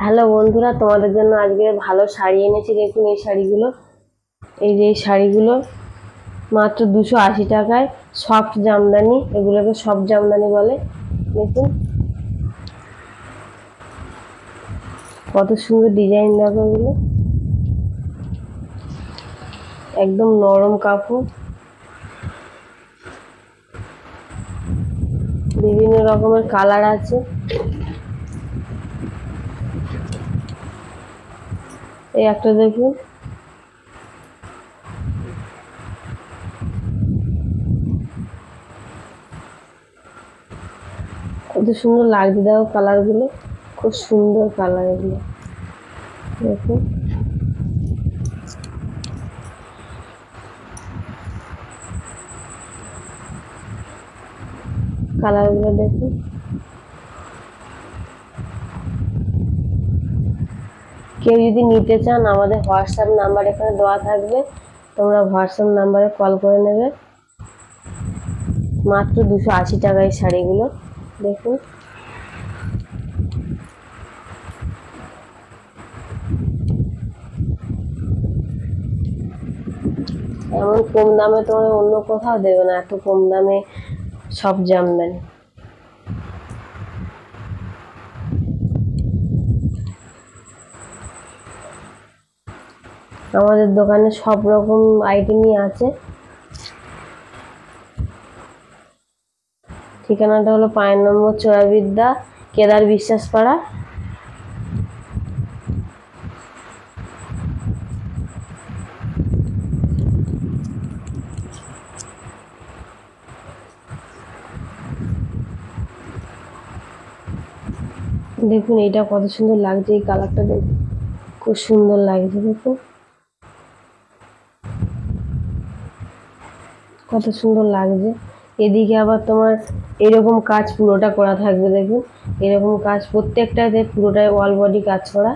Hello বন্ধুরা, তোমাদের জন্য আজকে ভালো শাড়ি এনেছি। দেখুন এই শাড়িগুলো, এই যে এই শাড়িগুলো মাত্র 280 টাকায়। সফট জামদানি, এগুলোকে সফট জামদানি বলে। দেখুন কত সুন্দর ডিজাইন, দেখো এগুলো একদম নরম কাপড়, বিভিন্ন রকমের কালার আছে। এই একটা দেখুন, কত সুন্দর লাগছে, দেখো কালারগুলো খুব সুন্দর কালার এগুলো। দেখুন কালারগুলো দেখুন। কেউ যদি নিতে চান, আমাদের হোয়াটসঅ্যাপ নাম্বার এখানে দেওয়া থাকবে, তোমরা হোয়াটসঅ্যাপ নাম্বারে কল করে নেবে। মাত্র 280 টাকায় শাড়িগুলো দেখুন। এমন কম দামে তোমার অন্য কোথাও দেবে না, এত কম দামে সব জামদানি। আমাদের দোকানে সব রকম আইটেমই আছে। ঠিকানাটা হলো 5 নম্বর চোরাবিদ্যা, কেদার বিশ্বাস পাড়া। দেখুন এইটা কত সুন্দর লাগছে, এই কালারটা দেখুন খুব সুন্দর লাগছে। দেখুন কত সুন্দর লাগছে। এদিকে আবার তোমার এরকম কাজ পুরোটা করা থাকবে। দেখুন এরকম কাজ প্রত্যেকটাতে পুরোটাই অল বডি কাজ করা।